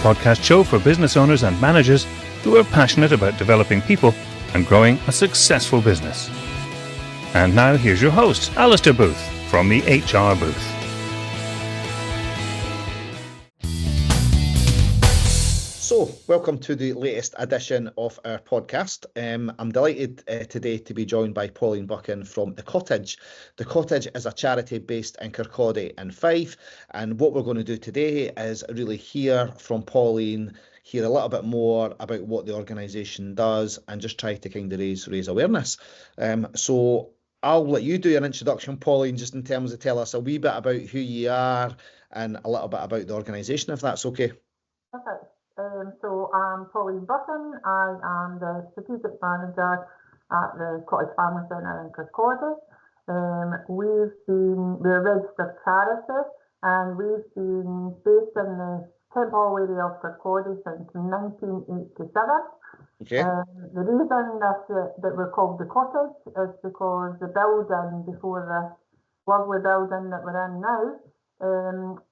podcast show for business owners and managers who are passionate about developing people and growing a successful business. And now here's your host, Alistair Booth from the HR Booth. So, welcome to the latest edition of our podcast. I'm delighted today to be joined by Pauline Buchan from The Cottage. The Cottage is a charity based in Kirkcaldy and Fife, and what we're going to do today is really hear from Pauline, hear a little bit more about what the organisation does, and just try to kind of raise awareness. So I'll let you do an introduction, Pauline, just in terms of tell us a wee bit about who you are and a little bit about the organisation, if that's okay. Perfect. So I'm Pauline Buchan. I am the Strategic Manager at the Cottage Family Centre in Kirkcaldy. We're a registered charity, and we've been based in the Temple area of Kirkcaldy since 1987. Okay. The reason that we're called the Cottage is because the building before the lovely building that we're in now,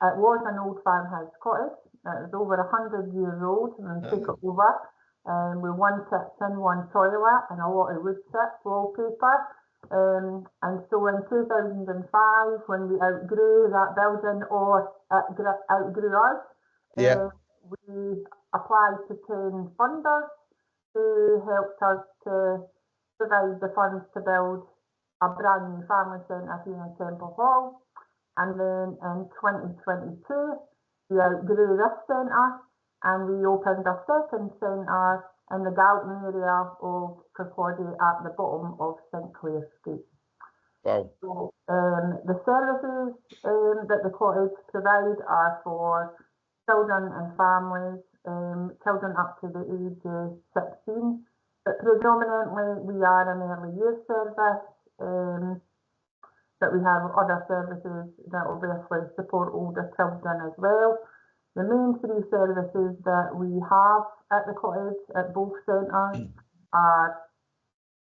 it was an old farmhouse cottage. It was over 100 years old, and we took it over with one kitchen, one toilet, and a lot of wood chip wallpaper. And so in 2005, when we outgrew that building, or it outgrew us, we applied to 10 funders who helped us to provide the funds to build a brand new family centre here in Temple Hall. And then in 2022, we outgrew this centre and we opened a second centre in the Galton area of Kirkcaldy at the bottom of St Clair Street. Wow. So the services that the cottage provide are for children and families, children up to the age of 16. But predominantly we are an early years service, but we have other services that obviously support older children as well. The main three services that we have at the cottage at both centres are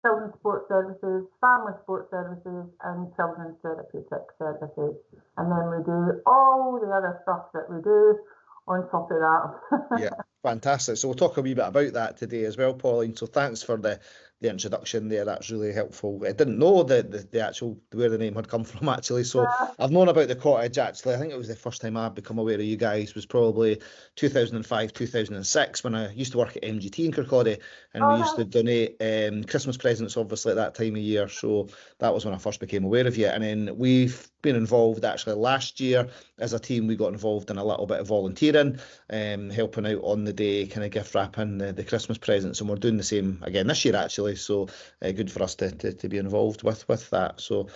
children's support services, family support services, and children's therapeutic services. And then we do all the other stuff that we do on top of that. Yeah, fantastic. So we'll talk a wee bit about that today as well, Pauline. So thanks for the introduction there. That's really helpful. I didn't know the actual where the name had come from actually. So I've known about the cottage actually. I think it was the first time I've become aware of you guys was probably 2005, 2006 when I used to work at MGT in Kirkcaldy, and we used to donate Christmas presents obviously at that time of year. So that was when I first became aware of you. And then we've been involved actually last year as a team. We got involved in a little bit of volunteering, helping out on the day, kind of gift wrapping the Christmas presents, and we're doing the same again this year actually. So good for us to be involved with that. So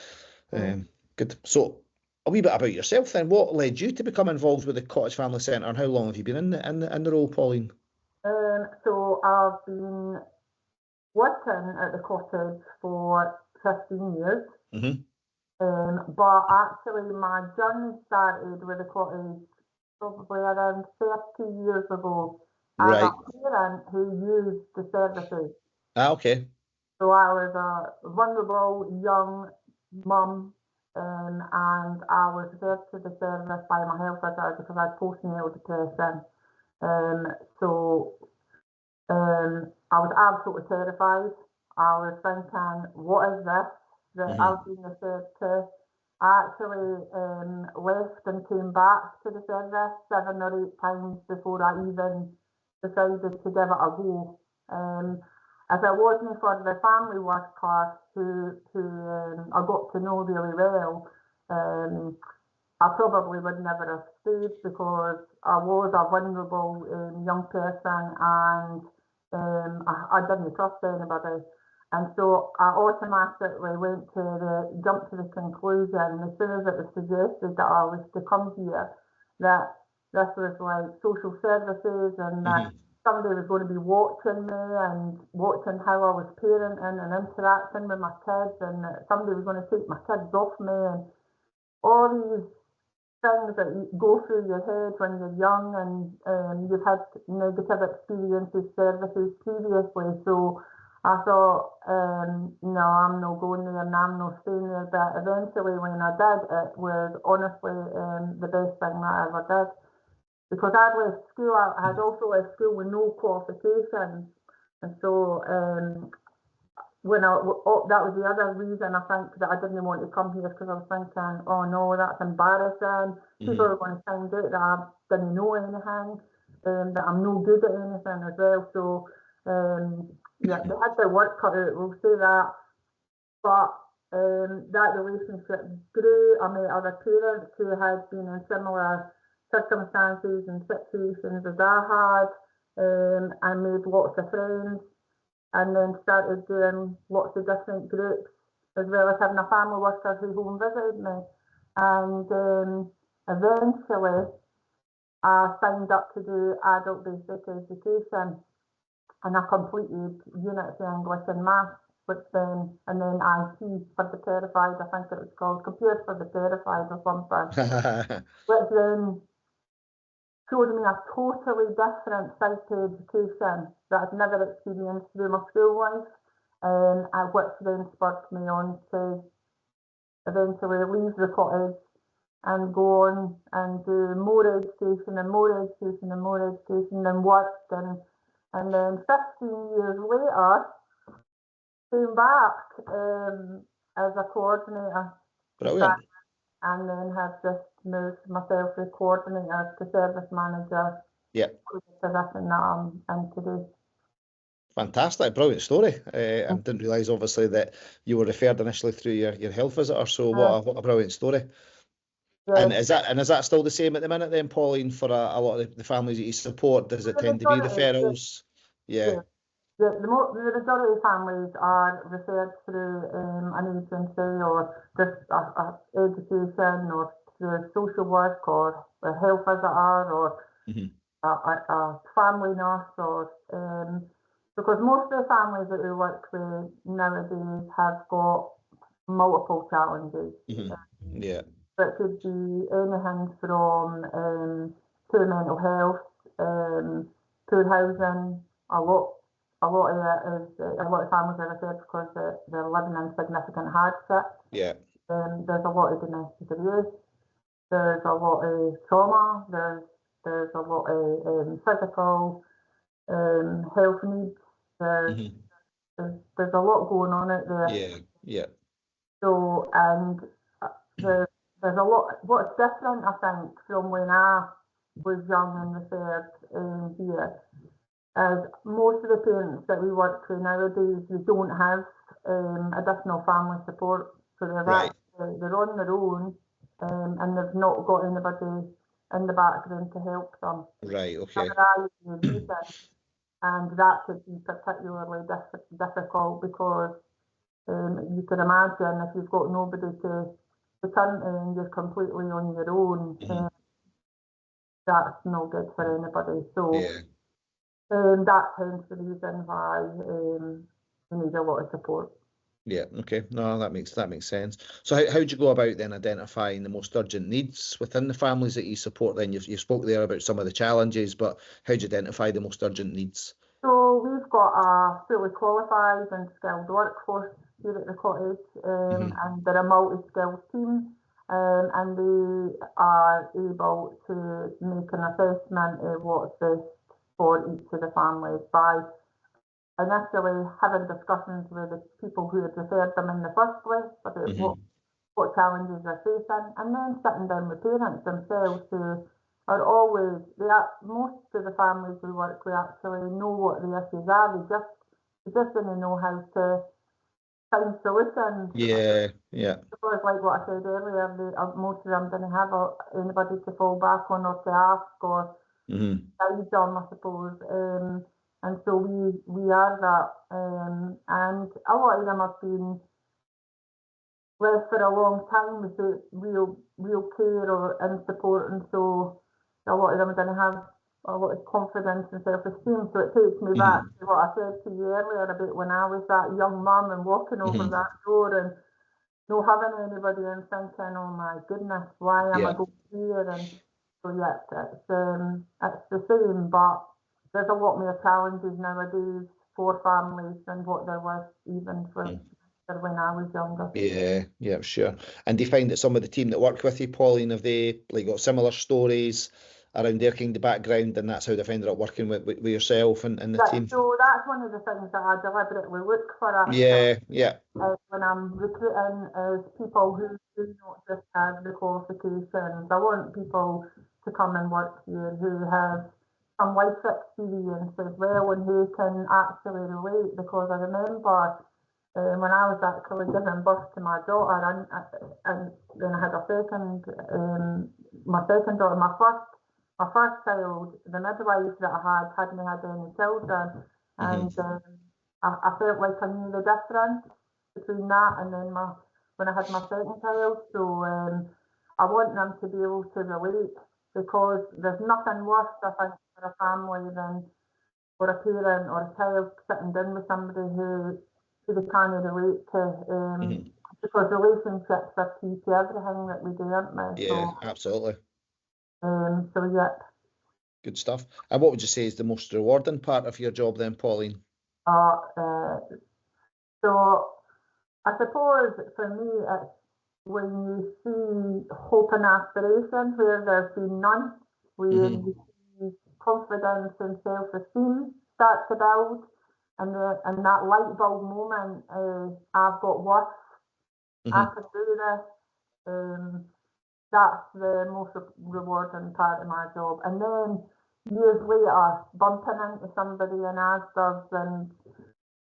good. So a wee bit about yourself then. What led you to become involved with the Cottage Family Centre, and how long have you been in the role, Pauline? So I've been working at the cottage for 15 years. But actually my journey started with the cottage probably around 30 years ago. As a parent who used the services. Okay. So I was a vulnerable young mum, and I was referred to the service by my health visitor because I had postnatal depression. So I was absolutely terrified. I was thinking, what is this that I've been referred to? I actually left and came back to the service 7 or 8 times before I even decided to give it a go. If it wasn't for the family worker who I got to know really well, I probably would never have stayed because I was a vulnerable young person, and I didn't trust anybody. And so I automatically jumped to the conclusion as soon as it was suggested that I was to come here, that this was like social services, and that somebody was going to be watching me and watching how I was parenting and interacting with my kids, and that somebody was going to take my kids off me, and all these things that go through your head when you're young, and you've had negative experiences, services previously. So I thought, no, I'm not going there and I'm not staying there. But eventually when I did, it was honestly the best thing that I ever did. because I'd left school, I had also left school with no qualifications, and so that was the other reason I think that I didn't want to come here, because I was thinking, oh no, that's embarrassing. People are going to find out that I didn't know anything, that I'm no good at anything as well. So yeah, they had their work cut out, we'll say that. But that relationship grew. I met other parents who had been in similar circumstances and situations as I had. I made lots of friends, and then started doing lots of different groups, as well as having a family worker who home visited me. And eventually I signed up to do adult basic education, and I completed units in English and Maths, and then IT for the terrified, I think it was called, Computers for the Terrified or something, which then showed me a totally different side to education that I'd never experienced through my school life, which then spurred me on to eventually leave the cottage and go on and do more education and more education and more education and work, and then 15 years later came back as a coordinator. Brilliant. And then have just moved myself from coordinator to service manager. Yeah. The position that I'm in today. Fantastic, brilliant story. I didn't realise, obviously, that you were referred initially through your health visitor. So what a brilliant story. Yeah. And is that still the same at the minute then, Pauline, for a lot of the families that you support? Does it tend to be referrals? Yeah. The majority of families are referred through an agency, or just education, or through social work, or a health visitor, or a family nurse, or because most of the families that we work with nowadays have got multiple challenges. Yeah. It could be anything from poor mental health, poor housing. A lot of it is a lot of families are referred because they're living in significant hardship. Yeah. There's a lot of domestic abuse. There's a lot of trauma. There's a lot of physical health needs. There's a lot going on out there. Yeah. Yeah. So, and there's a lot. What's different, I think, from when I was young and referred here, is most of the parents that we work with nowadays, they don't have additional family support, so they're on their own, and they've not got anybody in the background to help them. Right. Okay. And that could be particularly difficult, because you can imagine if you've got nobody to turn to and you're completely on your own, that's no good for anybody. So. Yeah. That tends the reason why we need a lot of support. Yeah, okay. No, that makes sense. So how do you go about then identifying the most urgent needs within the families that you support then? You spoke there about some of the challenges, but how do you identify the most urgent needs? So we've got a fully qualified and skilled workforce here at the cottage, and they're a multi-skilled team, and they are able to make an assessment of what's best for each of the families by initially having discussions with the people who had referred them in the first place about what challenges they're facing, and then sitting down with parents themselves who are always, most of the families we work with actually know what the issues are. They just didn't know how to find solutions. Yeah, yeah. Because like what I said earlier, most of them didn't have anybody to fall back on or to ask or guide them, I suppose. And so we are that. And a lot of them have been left for a long time without real care and support, and so a lot of them didn't have a lot of confidence and self-esteem. So it takes me back to what I said to you earlier about when I was that young mum and walking over that door and not having anybody and thinking, oh my goodness, why am I going here? And so it's the same, but there's a lot more challenges nowadays for families than what there was even for when I was younger. Yeah, sure. And do you find that some of the team that work with you, Pauline, have they got similar stories around their kind of background, and that's how they've ended up working with yourself and the team. So that's one of the things that I deliberately look for. Yeah. When I'm recruiting is people who do not just have the qualifications. I want people to come and work here who have some life experience as well and who can actually relate, because I remember when I was actually giving birth to my daughter and then I had a second, my second daughter, my first child, the midwife that I hadn't had any children, and I felt like I knew the difference between that and then when I had my second child. So I want them to be able to relate, because there's nothing worse, I think, for a family than for a parent or a child sitting down with somebody who they can't relate to, because relationships are key to everything that we do, aren't they? Yeah, absolutely. So yeah. Good stuff. And what would you say is the most rewarding part of your job then, Pauline? So I suppose for me it's when you see hope and aspiration where there's been none, where you see confidence and self-esteem start to build, and that light bulb moment, I've got worth, I can do this. That's the most rewarding part of my job. And then years later, bumping into somebody in Asda's and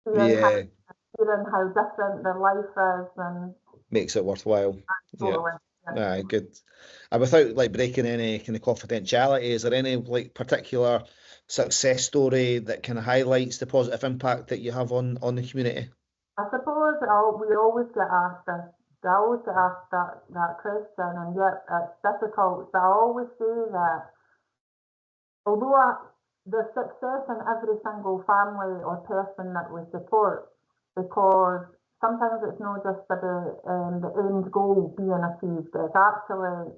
hearing how different their life is, and makes it worthwhile. totally. Yeah. Good. And without like breaking any kind of confidentiality, is there any like particular success story that kind of highlights the positive impact that you have on the community? I suppose we always get asked this. I always get asked that question, and yet it's difficult. So I always say that although there's success in every single family or person that we support, because sometimes it's not just about the end goal being achieved. It's actually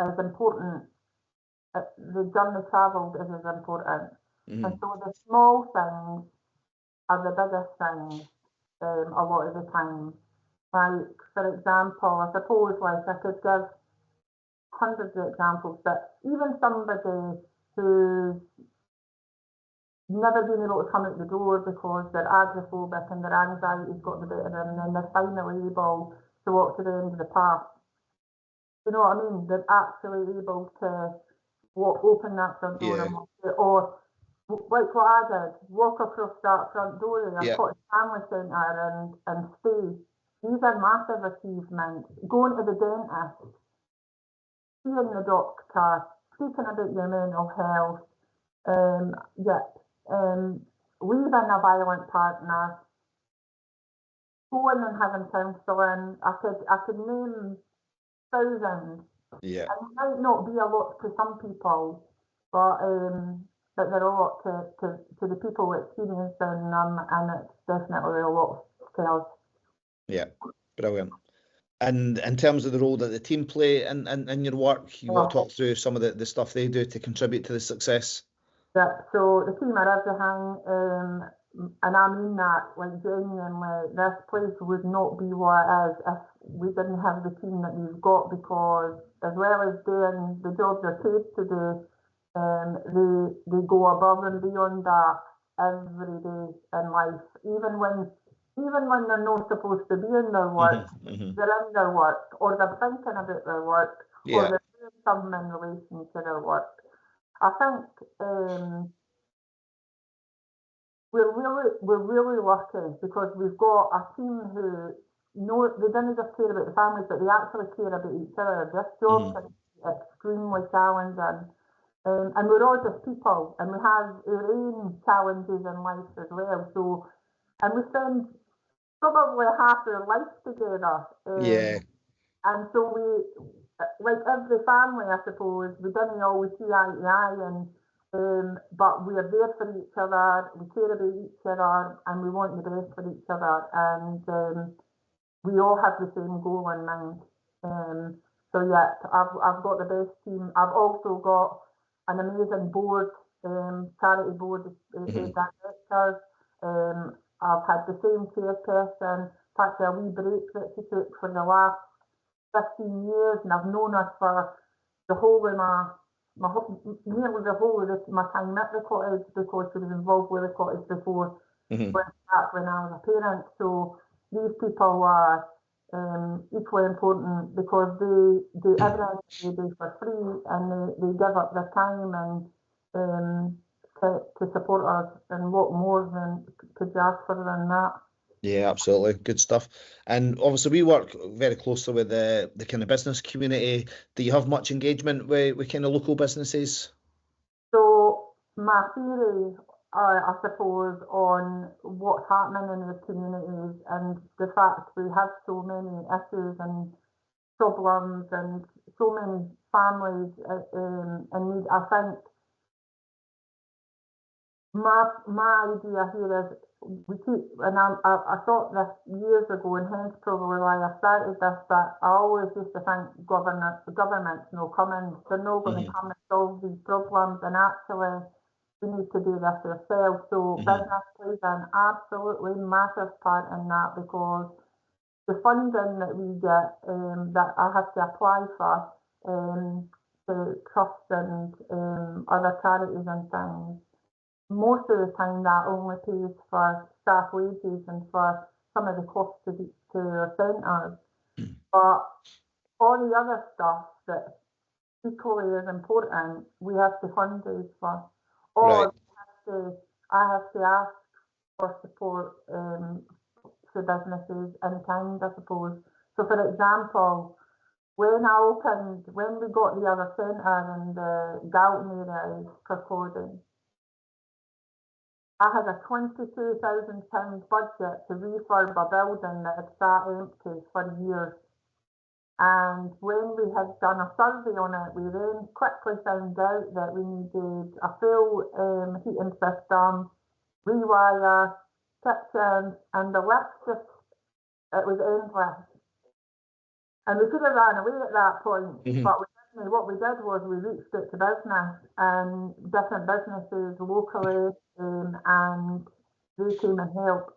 as important. The journey travelled is as important. And so the small things are the biggest things a lot of the time. Like, for example, I suppose like I could give hundreds of examples, but even somebody who's never been able to come out the door because they're agoraphobic and their anxiety's got the better of them, and then they're finally able to walk to the end of the path. You know what I mean? They're actually able to open that front door and walk through, or like what I did, walk across that front door in a Cottage Family Centre and stay. These are massive achievements. Going to the dentist, seeing the doctor, speaking about your mental health, leaving a violent partner, going and having counselling. I could name thousands. Yeah. And it might not be a lot to some people, but they're a lot to the people experiencing them, and it's definitely a lot to us. Yeah, brilliant. And in terms of the role that the team play in your work, you want to talk through some of the stuff they do to contribute to the success? Yeah, so the team are everything, and I mean that, like, genuinely, this place would not be what it is if we didn't have the team that we've got, because as well as doing the jobs they're paid to do, they go above and beyond that every day in life, even when they're not supposed to be in their work. They're in their work, or they're thinking about their work, or they're doing something in relation to their work. I think we're really lucky, because we've got a team who they don't just care about the families, but they actually care about each other. This job can be extremely challenging, and we're all just people, and we have our own challenges in life as well. So, and we spend probably half our life together. And so we, like every family, I suppose, we don't always see eye to eye, but we are there for each other, we care about each other, and we want the best for each other, and we all have the same goal in mind. So yeah, I've got the best team. I've also got an amazing board, charity board of directors. I've had the same chairperson, actually a wee break that she took for the last 15 years, and I've known her for the whole of my nearly the whole of my time at the cottage, because she was involved with the cottage before back when I was a parent. So these people are equally important, because they do everything they do for free, and they give up their time and to support us. And what more than could you ask for than that? Yeah, absolutely. Good stuff. And obviously we work very closely with the kind of business community. Do you have much engagement with kind of local businesses? So my theory, I suppose, on what's happening in the communities, and the fact we have so many issues and problems and so many families in need. I think my idea here is we keep, and I thought this years ago, and hence probably why I started this, that I always used to think government's no coming, they're not going to come and solve these problems, and actually we need to do this ourselves. So business plays an absolutely massive part in that, because the funding that we get, that I have to apply for, to trusts and other charities and things, most of the time that only pays for staff wages and for some of the costs to our centres. But all the other stuff that equally is important, we have to fundraise for. Or I have to ask for support for businesses in kind, I suppose. So for example, when we got the other centre in the Galton area, Kirkcaldy, I had a £22,000 budget to refurb a building that had sat empty for years. And when we had done a survey on it, we then quickly found out that we needed a full heating system, rewire, kitchen, and the list it was endless. And we could have ran away at that point, but we didn't. What we did was we reached out to business and different businesses locally, and they came and helped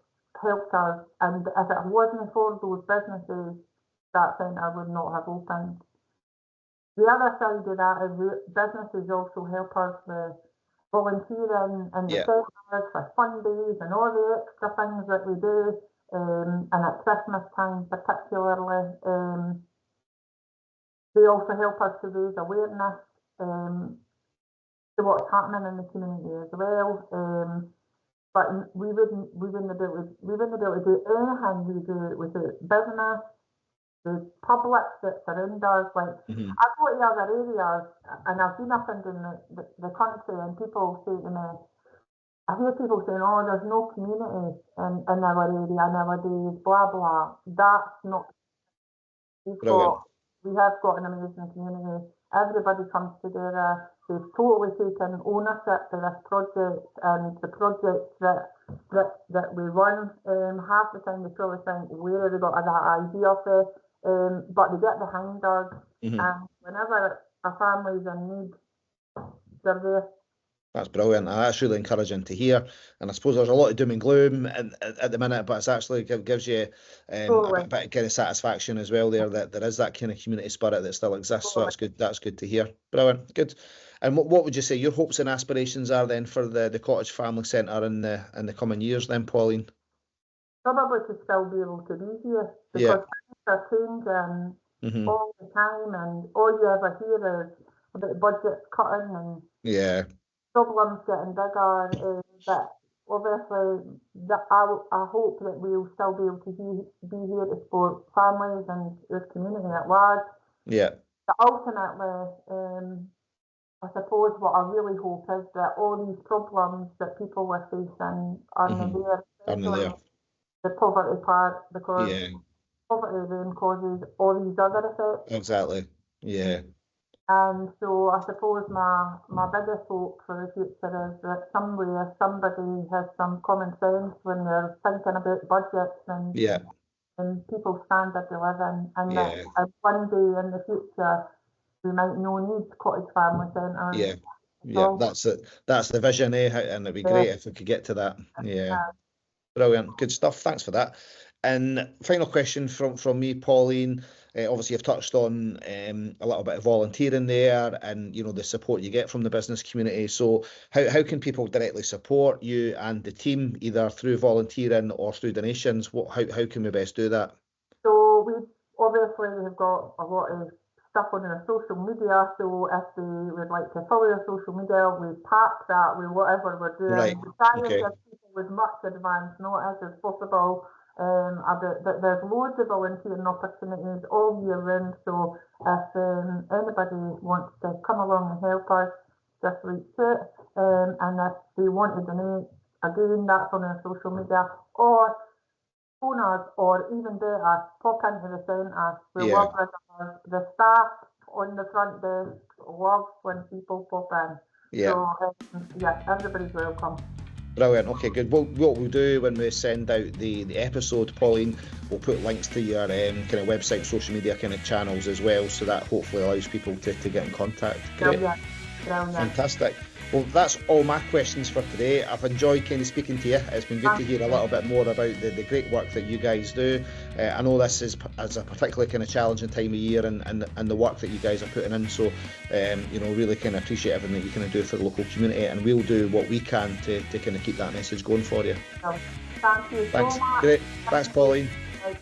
us. And if it wasn't for those businesses, that centre would not have opened. The other side of that is businesses also help us with volunteering in the centres for Sundays and all the extra things that we do, and at Christmas time particularly. They also help us to raise awareness to what's happening in the community as well. But we wouldn't be able to do anything we do without business, the public that surround us. Like I go to other areas, and I've been up and down the country, and people say to me, I hear people saying, "Oh, there's no community in our area nowadays," blah blah. That's not. We have got an amazing community. Everybody comes together. They've totally taken ownership of this project, and the projects that we run. Half the time they probably think, where have they got that idea for? But they get behind us, and whenever a family's in need, they're there. That's brilliant. That's really encouraging to hear. And I suppose there's a lot of doom and gloom at the minute, but it's actually gives you a bit of kind of satisfaction as well there, that there is that kind of community spirit that still exists. So that's good. That's good to hear. Brilliant. Good. And what would you say your hopes and aspirations are then for the Cottage Family Centre in the coming years then, Pauline? Probably to still be able to be here, because things are changing all the time, and all you ever hear is about budgets cutting and problems getting bigger. But obviously, I hope that we'll still be able to be here to support families and the community at large. Yeah. But ultimately, I suppose what I really hope is that all these problems that people were facing are there. The poverty part, because poverty then causes all these other effects. Exactly. Yeah. And so I suppose my biggest hope for the future is that somewhere somebody has some common sense when they're thinking about budgets and people's standard of living, and that one day in the future we might no need Cottage Family Centres. Yeah. Yeah, that's the vision, and it'd be great if we could get to that. Yeah. Brilliant. Good stuff. Thanks for that. And final question from me, Pauline. Obviously, you've touched on a little bit of volunteering there, and the support you get from the business community. So, how can people directly support you and the team, either through volunteering or through donations? How can we best do that? So we've got a lot of stuff on our social media. So if they would like to follow our social media, we pack that with whatever we're doing. Right. We try and Okay. give people with much advance notice as possible. There's loads of volunteering opportunities all year round. So if anybody wants to come along and help us, just reach out. And if they want to donate, again, that's on our social media, or phone us, or even better, pop into the centre. We love visitors. The staff on the front desk love when people pop in. Yeah. So, everybody's welcome. Brilliant. Okay, good. Well, what we'll do when we send out the episode, Pauline, we'll put links to your kind of website, social media kind of channels as well, so that hopefully allows people to get in contact. Great. Brilliant. Fantastic. Well, that's all my questions for today. I've enjoyed kind of speaking to you. It's been good to hear a little bit more about the great work that you guys do. I know this is a particularly kind of challenging time of year, and the work that you guys are putting in. So, really kind of appreciate everything that you kind of do for the local community, and we'll do what we can to kind of keep that message going for you. Thank you Thanks. so much. Great. Thanks, Pauline. Right.